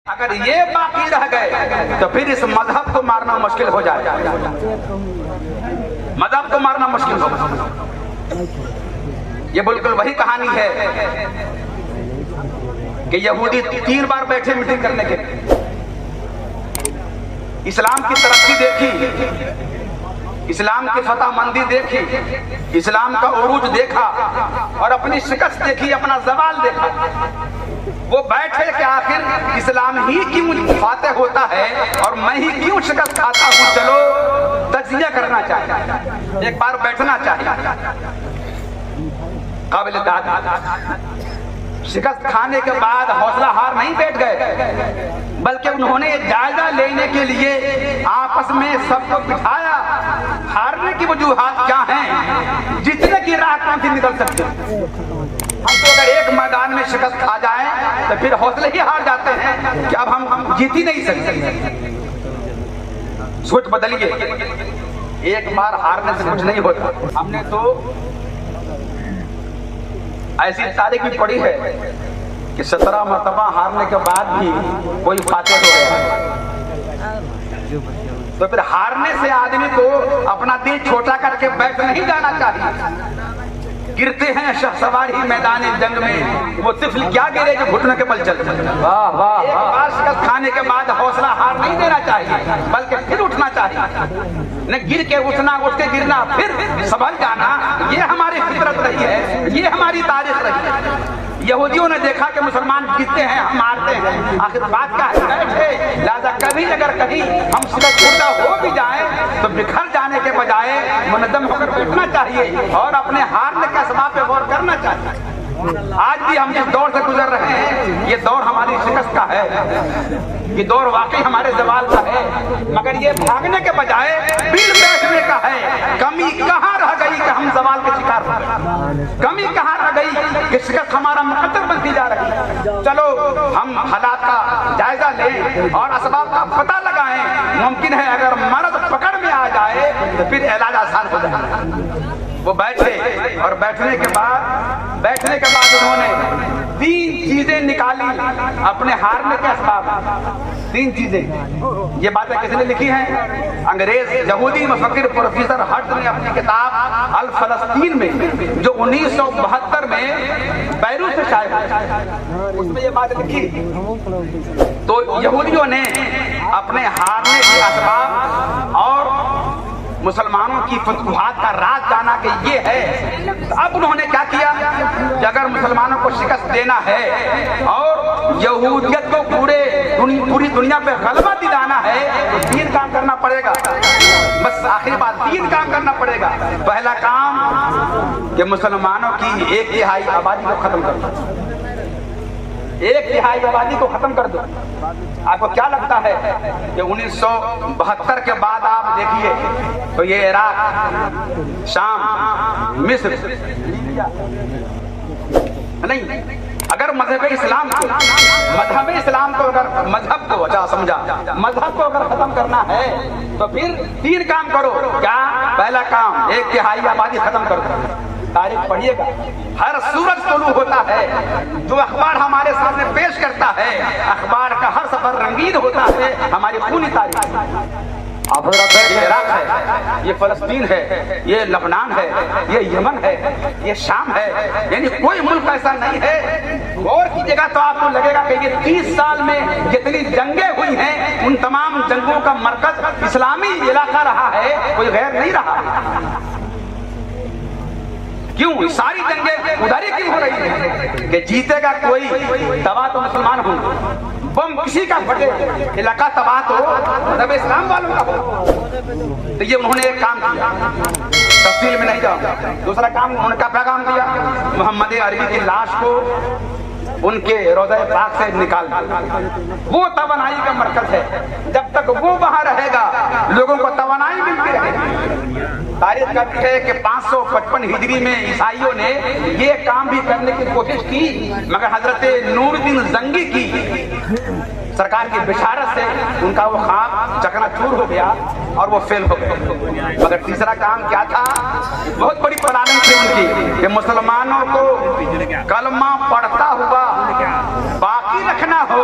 اگر یہ باقی رہ گئے تو پھر اس مذہب کو مارنا مشکل ہو جائے گا، مذہب کو مارنا مشکل ہوگا۔ یہ بالکل وہی کہانی ہے کہ یہودی 3 بار بیٹھے میٹنگ کرنے کے، اسلام کی ترقی دیکھی، اسلام کی فتح مندی دیکھی، اسلام کا عروج دیکھا اور اپنی شکست دیکھی، اپنا زوال دیکھا۔ وہ بیٹھے کہ آخر اسلام ہی کیوں فاتح ہوتا ہے اور میں ہی کیوں شکست کھاتا ہوں، چلو تجزیہ کرنا چاہیے، ایک بار بیٹھنا چاہیے۔ قابل داد شکست کھانے کے بعد حوصلہ ہار نہیں بیٹھ گئے، بلکہ انہوں نے جائزہ لینے کے لیے آپس میں سب کو بٹھایا، ہارنے کی وجوہات کیا ہیں، جتنے کی راہ کہاں سے نکل سکتے ہیں۔ ہم تو اگر ایک میدان میں شکست کھا جائیں تو پھر حوصلے ہی ہار جاتے ہیں کہ اب ہم جیت ہی نہیں سکتے۔ سوچ بدلیے، ایک بار ہارنے سے کچھ نہیں ہوتا۔ ہم نے تو ایسی تاریخ بھی پڑھی ہے کہ 17 مرتبہ ہارنے کے بعد بھی کوئی فاتح ہو گیا۔ تو پھر ہارنے سے آدمی کو اپنا دل چھوٹا کر کے بیٹھ نہیں جانا چاہیے۔ گرتے ہیں شہسوار ہی میدان جنگ میں، وہ طفل کیا گرے جو گھٹنے کے بل چلتے۔ ایک بار شکست کھانے کے بعد حوصلہ ہار نہیں دینا چاہیے، بلکہ پھر اٹھنا چاہیے۔ نہ گر کے اٹھنا، اٹھ کے گرنا، پھر سنبھل جانا، یہ ہماری فطرت رہی ہے، یہ ہماری تاریخ رہی ہے۔ یہودیوں نے دیکھا کہ مسلمان جیتتے ہیں، ہم مارتے ہیں، آخر بات کا ہے، لہذا کبھی اگر کہیں ہم شکست خوردہ ہو بھی جائیں تو بکھر جانے کے بجائے منظم ہو کر بیٹھنا چاہیے اور اپنے ہارنے کے اسباب پہ غور کرنا چاہیے۔ آج بھی ہم جس دور سے گزر رہے ہیں، یہ دور ہماری شکست کا ہے، یہ دور واقعی ہمارے زوال کا ہے، مگر یہ بھاگنے کے بجائے بل بیٹھنے کا ہے۔ کمی کہاں رہ گئی کہ ہم زوال کے شکار ہو گئے، کمی کہاں رہ گئی کہ شکست ہمارا مقدر بنتی جا رہی ہے۔ چلو ہم حالات کا جائزہ لیں اور اسباب کا پتہ لگائیں، ممکن ہے اگر مرض پکڑ میں آ جائے تو پھر علاج آسان ہو جائے۔ وہ بیٹھے اور بیٹھنے کے بعد انہوں نے 3 چیزیں نکالی اپنے ہارنے کے اسباب۔ 3 چیزیں، یہ باتیں کس نے لکھی ہیں؟ انگریز یہودی مفکر پروفیسر ہرٹ نے اپنی کتاب الفلسطین میں، جو 1972 میں بیروت سے شائع ہوئی، اس میں یہ بات لکھی۔ تو یہودیوں نے اپنے ہارنے کے اسباب اور مسلمانوں کی فتوحات کا راز جانا کہ یہ ہے۔ اب انہوں نے کیا کیا کہ اگر مسلمانوں کو شکست دینا ہے اور یہودیت کو پوری دنیا پہ غلبہ دلانا ہے تو 3 کام کرنا پڑے گا۔ بس آخری بات، 3 کام کرنا پڑے گا۔ پہلا کام کہ مسلمانوں کی 1/3 آبادی کو ختم کر دو، 1/3 آبادی کو ختم کر دو۔ آپ کو کیا لگتا ہے کہ 1972 کے بعد آپ دیکھیے تو یہ عراق، شام، مصر نہیں، اگر مذہب اسلام کو اگر ختم کرنا ہے تو پھر 3 کام کرو۔ کیا؟ پہلا کام 1/3 آبادی ختم کر دو۔ تاریخ پڑھیے گا، ہر سورج طلوع ہوتا ہے، جو اخبار ہمارے سامنے پیش کرتا ہے، اخبار کا ہر سفر رنگین ہوتا ہے، ہماری خونی تاریخ۔ یہ عراق ہے، یہ فلسطین ہے، یہ لبنان ہے، یہ یمن ہے، یہ شام ہے، یعنی کوئی ملک ایسا نہیں ہے۔ غور کیجیے گا تو آپ کو لگے گا کہ یہ 30 سال میں جتنی جنگیں ہوئی ہیں ان تمام جنگوں کا مرکز اسلامی علاقہ رہا ہے، کوئی غیر نہیں رہا۔ کیوں ساری جنگیں ادھر ہی کیوں ہو رہی ہیں کہ جیتے گا کوئی، تباہ تو مسلمان ہوں، بم کسی کا پھٹے علاقہ تباہ تو مذہب اسلام والوں کا ہو۔ تو یہ انہوں نے ایک کام کیا، تفصیل میں نہیں جاؤں۔ دوسرا کام انہوں نے کیا پیغام دیا؟ محمد عربی کی لاش کو ان کے روضہ پاک سے نکال دیا۔ وہ توانائی کا مرکز ہے، جب تک وہ وہاں رہے گا لوگوں کو توانائی ملتی رہے گی۔ تاریخ کہتی ہے کہ 555 ہجری میں عیسائیوں نے یہ کام بھی کرنے کی کوشش کی، مگر حضرت نور الدین زنگی کی سرکار کی بشارت سے ان کا وہ خواب چکنا چور ہو گیا اور وہ فیل ہو گئے۔ مگر تیسرا کام کیا تھا؟ بہت بڑی پلاننگ تھی ان کی کہ مسلمانوں کو کلمہ پڑھتا ہوا باقی رکھنا ہو،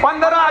15